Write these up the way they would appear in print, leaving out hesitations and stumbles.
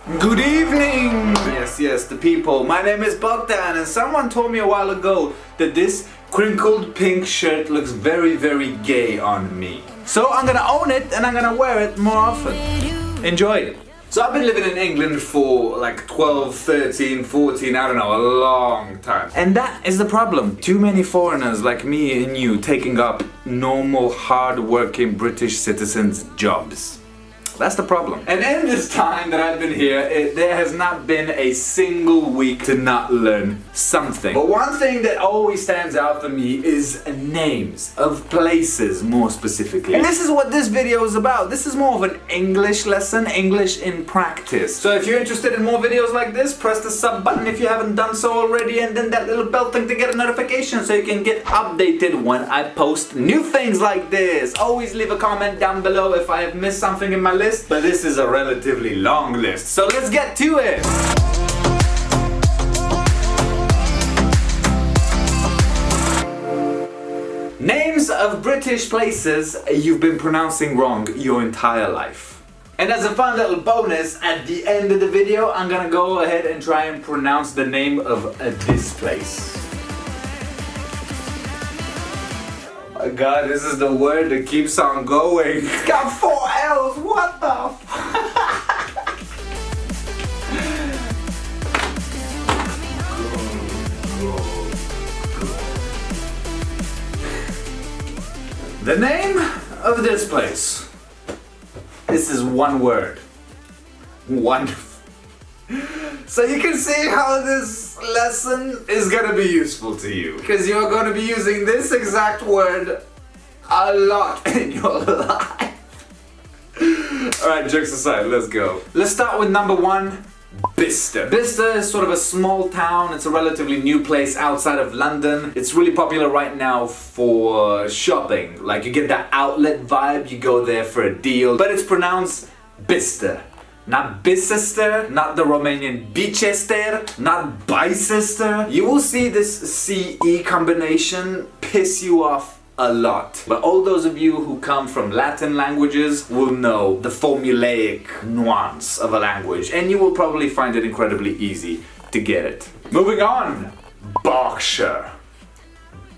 Good evening! Yes, the people. My name is Bogdan, and someone told me a while ago that this crinkled pink shirt looks very, very gay on me. So I'm gonna own it and I'm gonna wear it more often. Enjoy it. So I've been living in England for like 12, 13, 14, I don't know, a long time. And that is the problem. Too many foreigners like me and you taking up normal, hard-working British citizens' jobs. That's the problem. And in this time that I've been here, there has not been a single week to not learn something. But one thing that always stands out for me is names of places, more specifically. And this is what this video is about. This is more of an English lesson, English in practice. So if you're interested in more videos like this, press the sub button if you haven't done so already, and then that little bell thing to get a notification so you can get updated when I post new things like this. Always leave a comment down below if I have missed something in my list. But this is a relatively long list, so let's get to it! Names of British places you've been pronouncing wrong your entire life. And as a fun little bonus, at the end of the video, I'm gonna go ahead and try and pronounce the name of this place. Oh my god, this is the word that keeps on going. It's got 4 L's, what the f- The name of this place. This is one word. So you can see how this lesson is gonna be useful to you, because you're gonna be using this exact word a lot in your life. Alright, jokes aside, let's go. Let's start with number 1, Bicester. Bicester is sort of a small town. It's a relatively new place outside of London. It's really popular right now for shopping. Like, you get that outlet vibe, you go there for a deal, but it's pronounced Bicester. Not Bicester, not the Romanian Bicester, not Bicester. You will see this CE combination piss you off a lot. But all those of you who come from Latin languages will know the formulaic nuance of a language, and you will probably find it incredibly easy to get it. Moving on, Berkshire.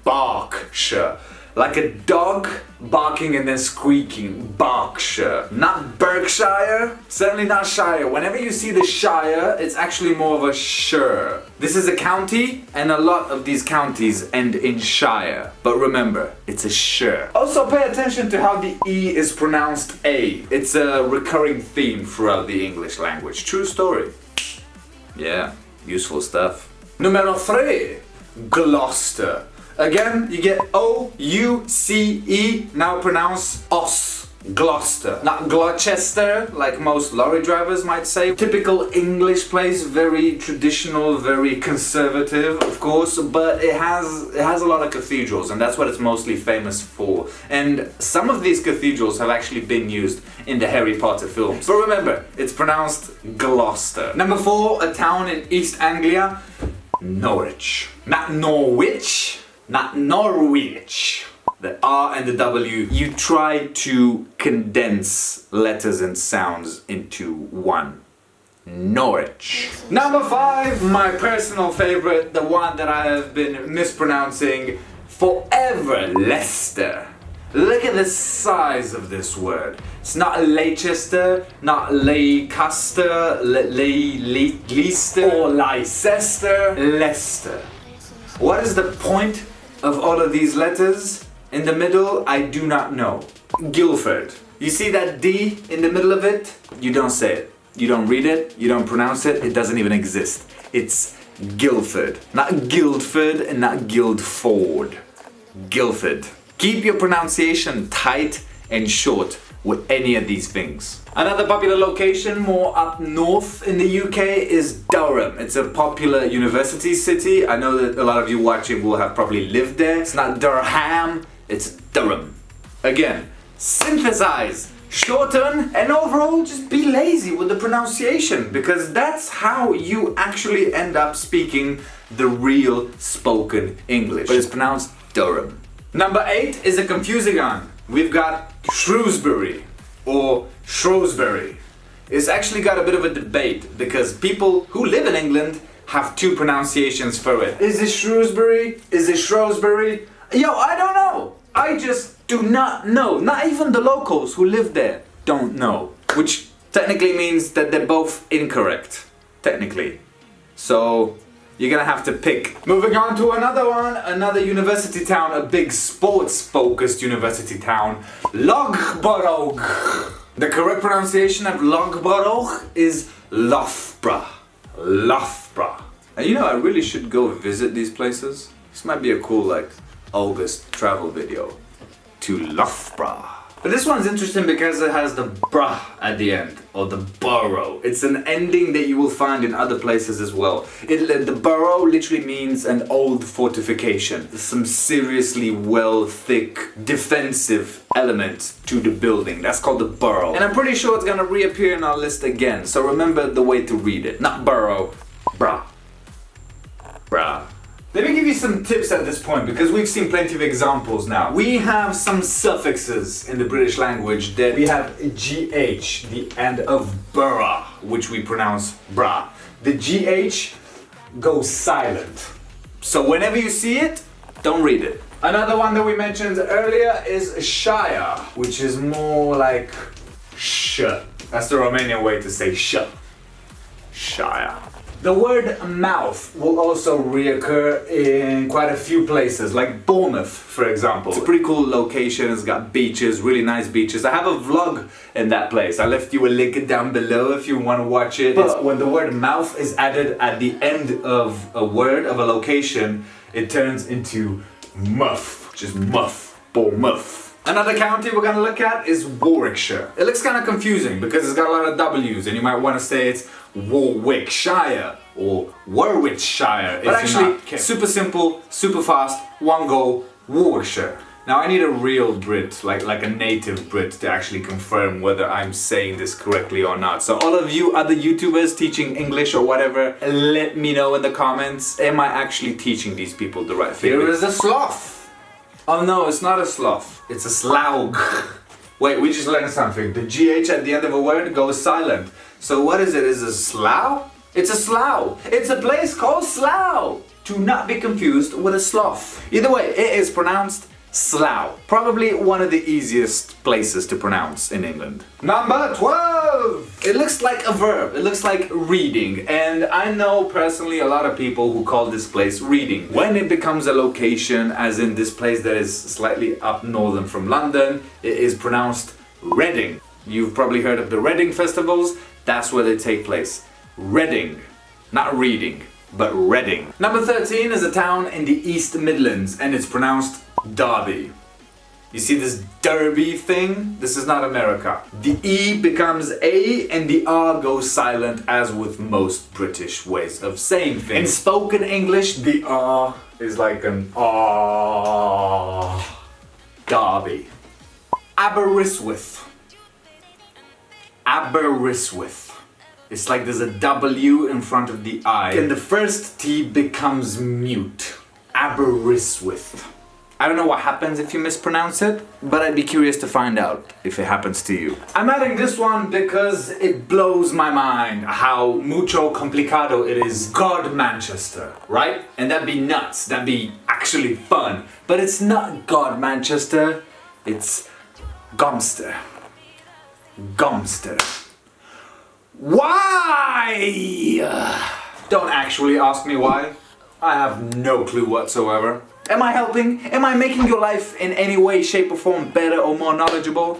Berkshire. Like a dog barking and then squeaking. Berkshire. Not Berkshire, certainly not Shire. Whenever you see the Shire, it's actually more of a shire. This is a county, and a lot of these counties end in Shire. But remember, it's a shire. Also pay attention to how the E is pronounced A. It's a recurring theme throughout the English language. True story. Yeah, useful stuff. Numero 3, Gloucester. Again, you get O-U-C-E, now pronounce os. Gloucester. Not Gloucester, like most lorry drivers might say. Typical English place, very traditional, very conservative, of course, but it has a lot of cathedrals, and that's what it's mostly famous for. And some of these cathedrals have actually been used in the Harry Potter films. But remember, it's pronounced Gloucester. Number 4, a town in East Anglia, Norwich. Not Norwich. Not Norwich. The R and the W, you try to condense letters and sounds into one. Norwich. Number 5, my personal favorite, the one that I have been mispronouncing forever, Leicester. Look at the size of this word. It's not Leicester, not Leicester, Leicester, or Leicester, Leicester. What is the point of all of these letters? In the middle, I do not know. Guildford. You see that D in the middle of it? You don't say it. You don't read it. You don't pronounce it. It doesn't even exist. It's Guildford. Not Guildford and not Guildford. Guildford. Keep your pronunciation tight and short with any of these things. Another popular location more up north in the UK is Durham. It's a popular university city. I know that a lot of you watching will have probably lived there. It's not Durham, it's Durham. Again, synthesize, shorten, and overall just be lazy with the pronunciation, because that's how you actually end up speaking the real spoken English. But it's pronounced Durham. Number 8 is a confusing one. We've got Shrewsbury or Shrewsbury. it's actually got a bit of a debate because people who live in England have two pronunciations for it. Is it Shrewsbury? Is it Shrewsbury? Yo, I don't know. I just do not know. Not even the locals who live there don't know. Which technically means that they're both incorrect. Technically. So you're gonna have to pick. Moving on to another one, another university town, a big sports-focused university town, Loughborough. The correct pronunciation of Loughborough is Loughborough. Loughborough. And you know, I really should go visit these places. This might be a cool, like, August travel video to Loughborough. But this one's interesting because it has the brah at the end, or the borough. It's an ending that you will find in other places as well. The borough literally means an old fortification. There's some seriously well, thick, defensive element to the building. That's called the borough. And I'm pretty sure it's gonna reappear in our list again. So remember the way to read it. Not borough, brah. Brah. Let me give you some tips at this point because we've seen plenty of examples now. We have some suffixes in the British language that we have GH, the end of borough, which we pronounce bra. The GH goes silent. So whenever you see it, don't read it. Another one that we mentioned earlier is shire, which is more like sh. That's the Romanian way to say sh. Shire. The word mouth will also reoccur in quite a few places, like Bournemouth, for example. It's a pretty cool location, it's got beaches, really nice beaches. I have a vlog in that place. I left you a link down below if you want to watch it. But when the word mouth is added at the end of a word, of a location, it turns into muff, just muff, Bournemouth. Another county we're gonna look at is Warwickshire. It looks kind of confusing because it's got a lot of W's and you might want to say it's Warwickshire or Warwickshire. But actually, super simple, super fast, one go, Warwickshire. Now I need a real Brit, like a native Brit, to actually confirm whether I'm saying this correctly or not. So all of you other YouTubers teaching English or whatever, let me know in the comments, am I actually teaching these people the right thing? Here is a sloth. Oh no, it's not a sloth, it's a Slough. Wait, we just learned something. The GH at the end of a word goes silent. So what is it? Is it a Slough? It's a Slough. It's a place called Slough. To not be confused with a sloth. Either way, it is pronounced Slough. Probably one of the easiest places to pronounce in England. Number 12! It looks like a verb. It looks like reading. And I know personally a lot of people who call this place reading. When it becomes a location, as in this place that is slightly up northern from London, it is pronounced Reading. You've probably heard of the Reading festivals. That's where they take place. Reading. Not reading, but Reading. Number 13 is a town in the East Midlands and it's pronounced Derby. You see this Derby thing? This is not America. The E becomes A and the R goes silent, as with most British ways of saying things. In spoken English, the R is like an R. Derby. Aberystwyth. Aberystwyth. It's like there's a W in front of the I and the first T becomes mute. Aberystwyth. I don't know what happens if you mispronounce it, but I'd be curious to find out if it happens to you. I'm adding this one because it blows my mind how mucho complicado it is. God Manchester, right? And that'd be nuts, that'd be actually fun. But it's not God Manchester, it's Gomster. Gomster. Why? Don't actually ask me why. I have no clue whatsoever. Am I helping? Am I making your life in any way, shape or form better or more knowledgeable?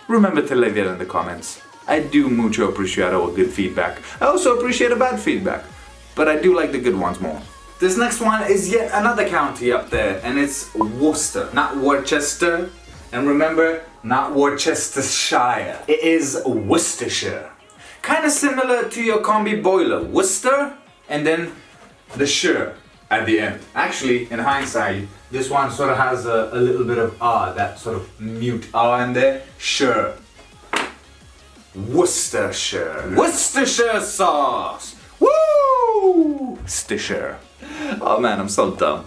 Remember to leave it in the comments. I do mucho appreciate a good feedback. I also appreciate a bad feedback, but I do like the good ones more. This next one is yet another county up there, and it's Worcester, not Worcester. And remember, not Worcestershire. It is Worcestershire. Kind of similar to your combi boiler, Worcester, and then the shire at the end. Actually, in hindsight, this one sort of has a little bit of R, that sort of mute R in there. Shire. Worcestershire. Worcestershire sauce. Woo! Worcestershire. Oh man, I'm so dumb.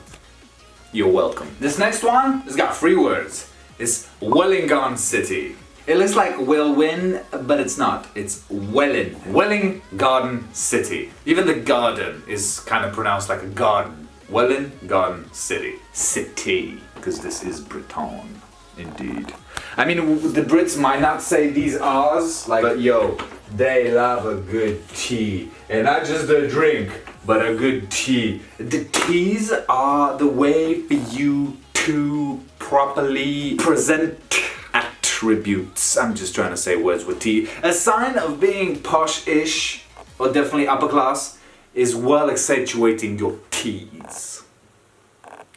You're welcome. This next one has got 3 words. It's Wellingham City. It looks like Welwyn, but it's not. It's Welwyn. Welwyn Garden City. Even the garden is kind of pronounced like a garden. Welwyn Garden City. City. Because this is Breton. Indeed. I mean, the Brits might not say these R's, like, but yo, they love a good tea. And not just a drink, but a good tea. The teas are the way for you to properly present attributes. I'm just trying to say words with T. A sign of being posh-ish, or definitely upper class, is well accentuating your T's.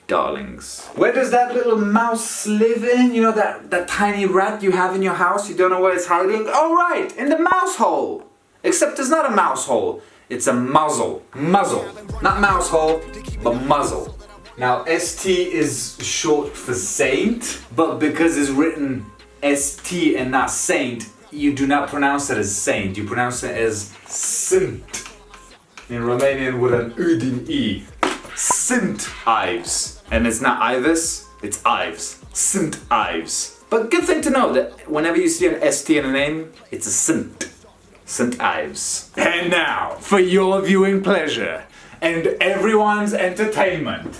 Darlings. Where does that little mouse live in? You know, that tiny rat you have in your house? You don't know where it's hiding? Oh right, in the mouse hole! Except it's not a mouse hole, it's a muzzle. Muzzle. Not mouse hole, but muzzle. Now, ST is short for saint, but because it's written ST and not saint, you do not pronounce it as saint, you pronounce it as sint. In Romanian with an U din I. Sint Ives. And it's not Ives, it's Ives. Sint Ives. But good thing to know that whenever you see an ST in a name, it's a Sint. St. Ives. And now, for your viewing pleasure and everyone's entertainment,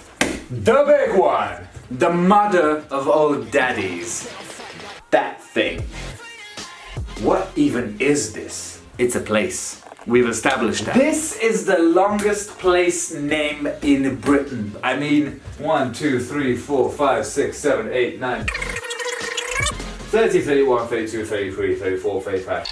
the big one, the mother of all daddies, that thing. What even is this? It's a place. We've established that. This is the longest place name in Britain. I mean, 1, 2, 3, 4, 5, 6, 7, 8, 9, 30, 31, 32, 33, 34, 35.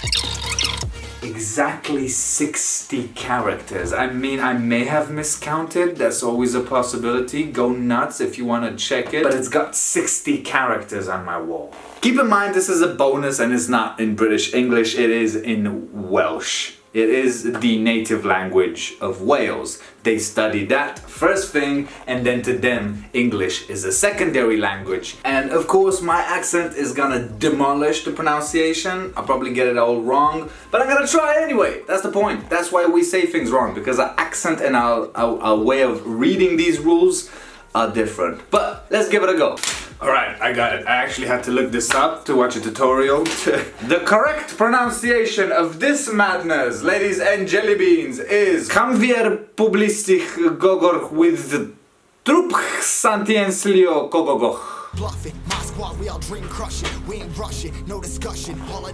Exactly 60 characters. I mean, I may have miscounted. That's always a possibility. Go nuts if you want to check it. But it's got 60 characters on my wall. Keep in mind, this is a bonus and it's not in British English. It is in Welsh. It is the native language of Wales. They study that first thing, and then to them, English is a secondary language. And of course, my accent is gonna demolish the pronunciation. I'll probably get it all wrong, but I'm gonna try anyway. That's the point. That's why we say things wrong, because our accent and our way of reading these rules are different. But let's give it a go. Alright, I got it. I actually had to look this up to watch a tutorial. The correct pronunciation of this madness, ladies and jelly beans, is Camvier publistic gogor with trup santienslio gogogoch.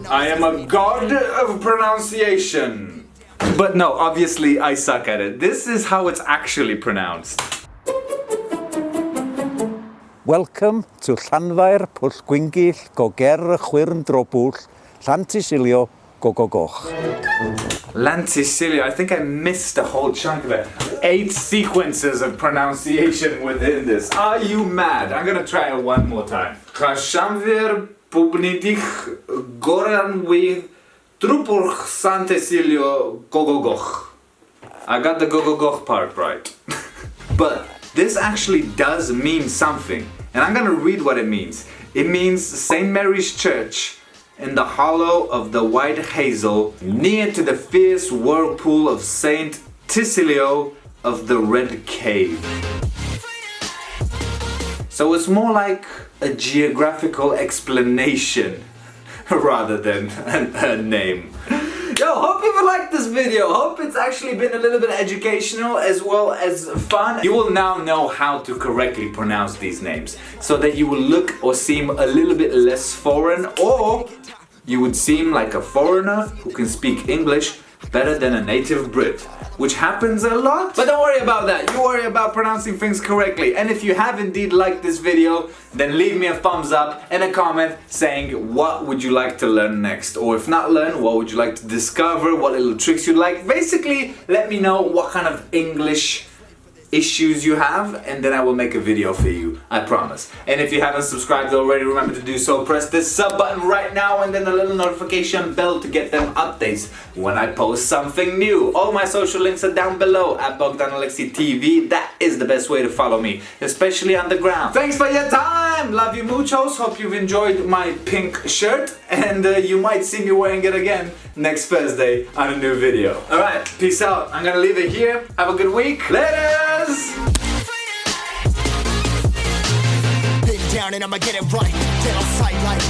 I am a god of pronunciation. But no, obviously I suck at it. This is how it's actually pronounced. Welcome to Llanfair Pwll Gwyngyll Goger Chwyrn Drobwll Llantysilio Gogogoch. Llantysilio, I think I missed a whole chunk of it. 8 sequences of pronunciation within this. Are you mad? I'm gonna try it one more time. Chashamvir Pubnidich Goran with Trupurch Santesilio Gogogoch. I got the Gogogoch part right. But this actually does mean something, and I'm gonna read what it means. It means St. Mary's Church in the hollow of the White Hazel, near to the fierce whirlpool of St. Tysilio of the Red Cave. So it's more like a geographical explanation rather than a name. Yo, hope you've liked this video. Hope it's actually been a little bit educational as well as fun. You will now know how to correctly pronounce these names so that you will look or seem a little bit less foreign, or you would seem like a foreigner who can speak English better than a native Brit, which happens a lot. But don't worry about that, you worry about pronouncing things correctly. And if you have indeed liked this video, then leave me a thumbs up and a comment saying what would you like to learn next, or if not learn, what would you like to discover, what little tricks you'd like. Basically, let me know what kind of English issues you have, and then I will make a video for you, I promise. And if you haven't subscribed already, remember to do so. Press this sub button right now and then the little notification bell to get them updates when I post something new. All my social links are down below at Bogdan Alexi TV. That is the best way to follow me, especially on the ground. Thanks for your time! Love you muchos. Hope you've enjoyed my pink shirt, and you might see me wearing it again next Thursday on a new video. Alright, peace out. I'm gonna leave it here. Have a good week. Laters! Been down and I'ma get it right. Get on sight like